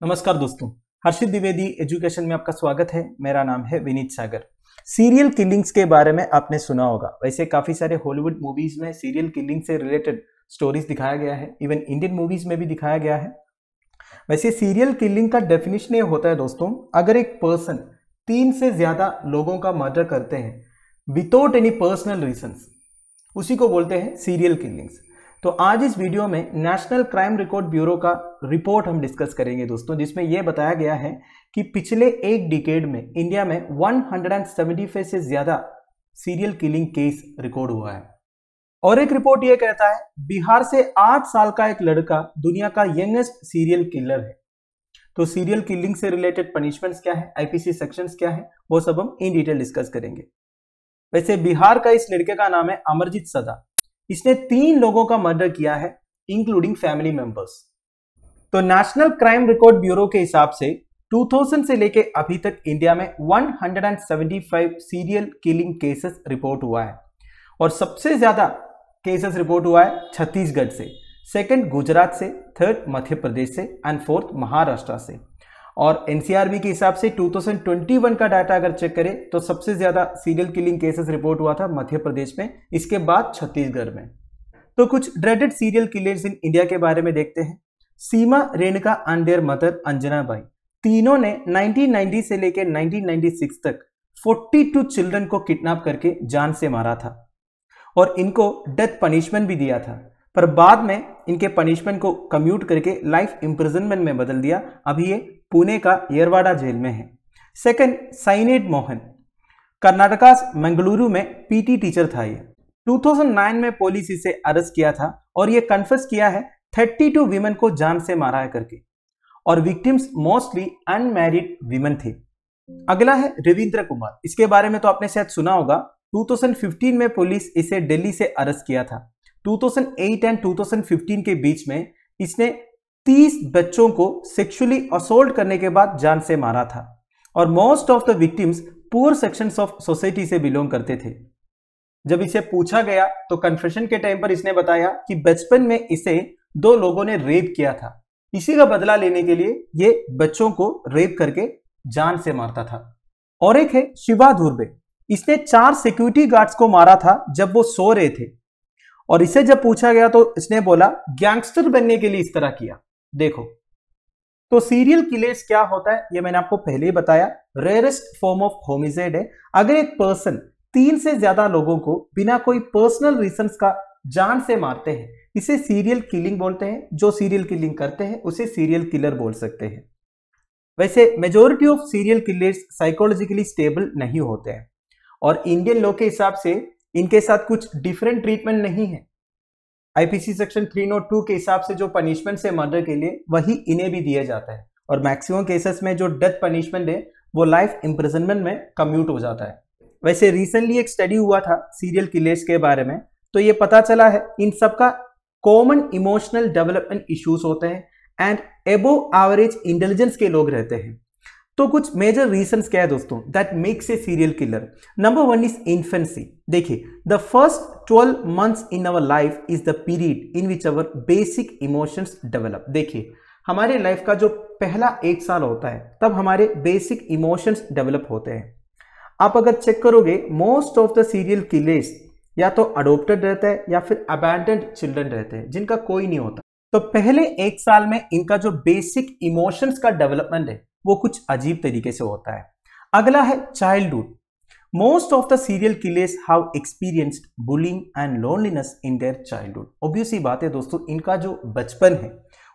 नमस्कार दोस्तों, हर्षित द्विवेदी एजुकेशन में आपका स्वागत है। मेरा नाम है विनीत सागर। सीरियल किलिंग्स के बारे में आपने सुना होगा। वैसे काफी सारे हॉलीवुड मूवीज में सीरियल किलिंग से रिलेटेड स्टोरीज दिखाया गया है, इवन इंडियन मूवीज में भी दिखाया गया है। वैसे सीरियल किलिंग का डेफिनेशन ये होता है दोस्तों, अगर एक पर्सन 3 से ज्यादा लोगों का मर्डर करते हैं विदाउट एनी पर्सनल रीजंस, उसी को बोलते हैं सीरियल किलिंग्स। तो आज इस वीडियो में नेशनल क्राइम रिकॉर्ड ब्यूरो का रिपोर्ट हम डिस्कस करेंगे दोस्तों, जिसमें यह बताया गया है कि पिछले एक डिकेड में इंडिया में 175 से ज्यादा सीरियल किलिंग केस रिकॉर्ड हुआ है। और एक रिपोर्ट यह कहता है बिहार से 8 साल का एक लड़का दुनिया का यंगेस्ट सीरियल किलर है। तो सीरियल किलिंग से रिलेटेड पनिशमेंट्स क्या है, आईपीसी सेक्शंस क्या है, वो सब हम इन डिटेल डिस्कस करेंगे। वैसे बिहार का इस लड़के का नाम है अमरजीत सदा। इसने 3 लोगों का मर्डर किया है, इंक्लूडिंग फैमिली मेंबर्स। तो नेशनल क्राइम रिकॉर्ड ब्यूरो के हिसाब से 2000 से लेके अभी तक इंडिया में 175 सीरियल किलिंग केसेस रिपोर्ट हुआ है। और सबसे ज्यादा केसेस रिपोर्ट हुआ है छत्तीसगढ़ से, सेकंड गुजरात से, थर्ड मध्य प्रदेश से एंड फोर्थ महाराष्ट्र से। और एनसीआरबी के हिसाब से 2021 का डाटा अगर चेक करें तो सबसे ज्यादा सीरियल किलिंग केसेस रिपोर्ट हुआ था मध्य प्रदेश में, इसके बाद छत्तीसगढ़ में। तो कुछ dreaded serial killers in India के बारे में देखते हैं। Seema, Renuka and their mother Anjana Bai, तीनों ने 1990 से लेकर 1996 तक 42 चिल्ड्रन को किडनैप करके जान से मारा था और इनको डेथ पनिशमेंट भी दिया था, पर बाद में इनके पनिशमेंट को कम्यूट करके लाइफ इंप्रिजनमेंट में बदल दिया। अभी ये पुणे का येरवाड़ा जेल में है। सेकंड, साइनेड मोहन, कर्नाटका मंगलुरु में पीटी टीचर था ये। 2009 में पुलिस इसे अरेस्ट किया था और ये कन्फेस किया है 32 विमेन को जान से मारा है करके, और विक्टिम्स मोस्टली अनमैरिड विमेन थे। अगला है रविंद्र कुमार। इसके बारे में तो आपने शायद सुना होगा। 2015 में पुलिस इसे दिल्ली से अरेस्ट किया था। 2008 एंड 2015 के बीच में इसने 30 बच्चों को सेक्सुअली असोल्ट करने के बाद जान से मारा था, और most of the victims poor sections of society से बिलोंग करते थे। जब इसे पूछा गया तो कन्फेशन के टाइम पर इसने बताया कि बचपन में इसे 2 लोगों ने रेप किया था, इसी का बदला लेने के लिए ये बच्चों को रेप करके जान से मारता था। और एक है शिवा धुर्वे। इसने 4 सिक्योरिटी गार्ड्स को मारा था जब वो सो रहे थे, और इसे जब पूछा गया तो इसने बोला गैंगस्टर बनने के लिए इस तरह किया। देखो, तो सीरियल किलर्स क्या होता है ये मैंने आपको पहले ही बताया। रेयरेस्ट फॉर्म ऑफ होमिसाइड है। अगर एक पर्सन 3 से ज्यादा लोगों को बिना कोई पर्सनल रीजंस का जान से मारते हैं, इसे सीरियल किलिंग बोलते हैं। जो सीरियल किलिंग करते हैं उसे सीरियल किलर बोल सकते हैं। वैसे majority of serial killers psychologically stable नहीं होते हैं, और इंडियन लॉ के हिसाब से इनके साथ कुछ डिफरेंट ट्रीटमेंट नहीं है। आईपीसी सेक्शन 302 के हिसाब से जो पनिशमेंट है मर्डर के लिए, वही इन्हें भी दिया जाता है। और मैक्सिमम केसेस में जो डेथ पनिशमेंट है वो लाइफ इंप्रिजनमेंट में कम्यूट हो जाता है। वैसे रिसेंटली एक स्टडी हुआ था सीरियल किलर्स के बारे में, तो ये पता चला है इन सबका कॉमन इमोशनल डेवलपमेंट इश्यूज होते हैं एंड एबोव एवरेज इंटेलिजेंस के लोग रहते हैं। तो कुछ मेजर रीजंस क्या है दोस्तों that makes a serial killer. Number 1 is infancy. देखिए, the first 12 months in our life is the period in which our basic emotions develop. देखिए, हमारे लाइफ का जो पहला 1 साल होता है तब हमारे बेसिक इमोशंस डेवलप होते हैं। आप अगर चेक करोगे most of the serial killers या तो अडोप्टेड रहता है या फिर अबैंडन्ड चिल्ड्रन रहते हैं जिनका कोई नहीं होता। तो पहले 1 साल में इनका जो बेसिक इमोशंस का डेवलपमेंट है वो कुछ अजीब तरीके से होता है। अगला है childhood. Most of the serial killers have experienced bullying and loneliness in their childhood. Obvious ही बात है दोस्तों, इनका जो बचपन है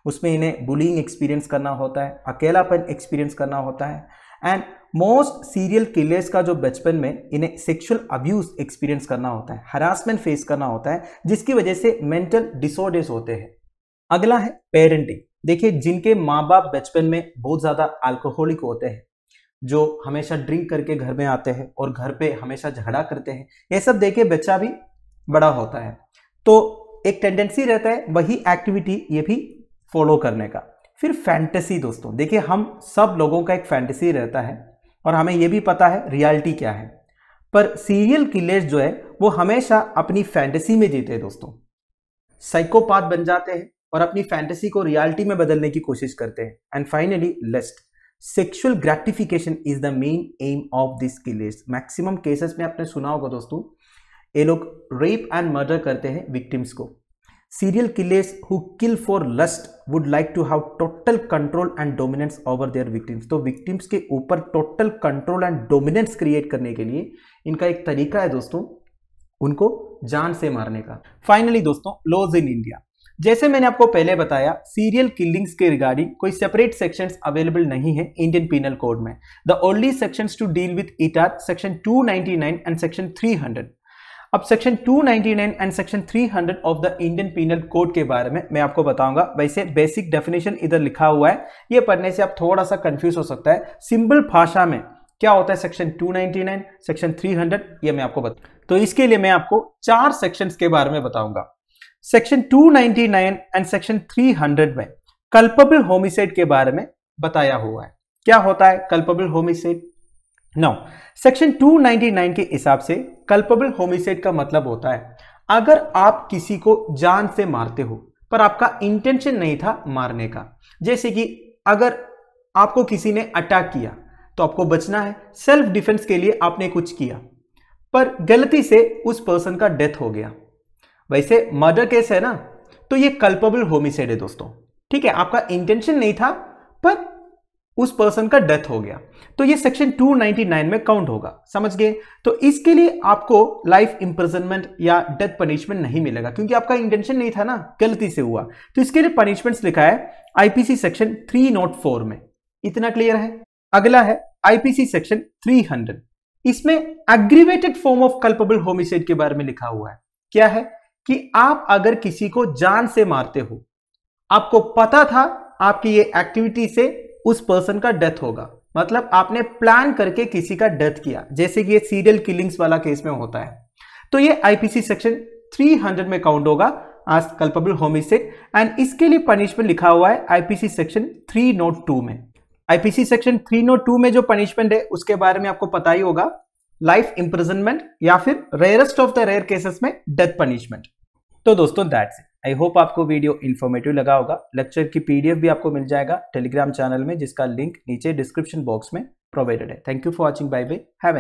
उसमें इन्हें बुलिंग एक्सपीरियंस करना होता है, अकेलापन एक्सपीरियंस करना होता है, एंड मोस्ट सीरियल किलर्स का जो बचपन में इन्हें सेक्सुअल अब्यूज एक्सपीरियंस करना होता है, हरासमेंट फेस करना होता है, जिसकी वजह से मेंटल डिसऑर्डर्स होते हैं। अगला है पेरेंटिंग। देखिए, जिनके माँ बाप बचपन में बहुत ज्यादा अल्कोहलिक होते हैं, जो हमेशा ड्रिंक करके घर में आते हैं और घर पे हमेशा झगड़ा करते हैं, ये सब देखे बच्चा भी बड़ा होता है, तो एक टेंडेंसी रहता है वही एक्टिविटी ये भी फॉलो करने का। फिर फैंटेसी दोस्तों, देखिए हम सब लोगों का एक फैंटेसी रहता है और हमें ये भी पता है रियलिटी क्या है, पर सीरियल किलर्स जो है वो हमेशा अपनी फैंटेसी में जीते हैं दोस्तों। साइकोपाथ बन जाते हैं और अपनी फैंटेसी को रियलिटी में बदलने की कोशिश करते हैं। And finally lust, sexual gratification is the main aim of this killers. Maximum cases में आपने सुना होगा दोस्तों, ये लोग रेप एंड मर्डर करते हैं विक्टिम्स को। Serial killers who kill for lust would like to have total control and dominance over their victims। तो victims के ऊपर total control and dominance create करने के लिए इनका एक तरीका है दोस्तों, उनको जान से मारने का। फाइनली दोस्तों, लॉज इन इंडिया। जैसे मैंने आपको पहले बताया, सीरियल किलिंग्स के रिगार्डिंग कोई सेपरेट सेक्शंस अवेलेबल नहीं है इंडियन पिनल कोड में। The only sections to deal with it are section 299 and section 300। अब section 299 and section 300 of the Indian penal code के बारे में मैं आपको बताऊंगा। वैसे बेसिक डेफिनेशन इधर लिखा हुआ है, ये पढ़ने से आप थोड़ा सा कंफ्यूज हो सकता है। सिंपल भाषा में क्या होता है सेक्शन 299, सेक्शन 300, ये मैं आपको बता। तो इसके लिए मैं आपको 4 सेक्शंस के बारे में बताऊंगा। सेक्शन 299 एंड सेक्शन 300 में कल्पेबल होमिसाइड के बारे में बताया हुआ है। क्या होता है कल्पेबल होमिसाइड? नाउ सेक्शन 299 के हिसाब से कल्पेबल होमिसाइड का मतलब होता है अगर आप किसी को जान से मारते हो पर आपका इंटेंशन नहीं था मारने का। जैसे कि अगर आपको किसी ने अटैक किया तो आपको बचना है, सेल्फ डिफेंस के लिए आपने कुछ किया पर गलती से उस पर्सन का डेथ हो गया। वैसे मर्डर केस है ना, तो ये कल्पेबल होमिसाइड है दोस्तों। ठीक है, आपका इंटेंशन नहीं था पर उस पर्सन का डेथ हो गया, तो ये सेक्शन 299 में काउंट होगा। समझ गए? तो इसके लिए आपको लाइफ इंप्रिजनमेंट या डेथ पनिशमेंट नहीं मिलेगा क्योंकि आपका इंटेंशन नहीं था ना, गलती से हुआ। तो इसके लिए पनिशमेंट्स लिखा है आईपीसी सेक्शन 304 में। इतना क्लियर है? अगला है आईपीसी सेक्शन 300। इसमें aggravated form of culpable homicide के बारे में लिखा हुआ है। क्या है कि आप अगर किसी को जान से मारते हो, आपको पता था आपकी ये एक्टिविटी से उस पर्सन का डेथ होगा, मतलब आपने प्लान करके किसी का डेथ किया, जैसे कि ये सीरियल किलिंग्स वाला केस में होता है, तो ये आईपीसी सेक्शन 300 में काउंट होगा एज कल्पेबल होमिसाइड। एंड इसके लिए पनिशमेंट लिखा हुआ है आईपीसी सेक्शन 302 में। आईपीसी सेक्शन 302 में जो पनिशमेंट है उसके बारे में आपको पता ही होगा, लाइफ इंप्रिजनमेंट या फिर rarest of the rare cases में डेथ पनिशमेंट। तो दोस्तों दैट्स इट। आई होप आपको वीडियो इन्फॉर्मेटिव लगा होगा। लेक्चर की पीडीएफ भी आपको मिल जाएगा टेलीग्राम चैनल में, जिसका लिंक नीचे डिस्क्रिप्शन बॉक्स में प्रोवाइडेड है। Thank you for watching. Bye bye. Have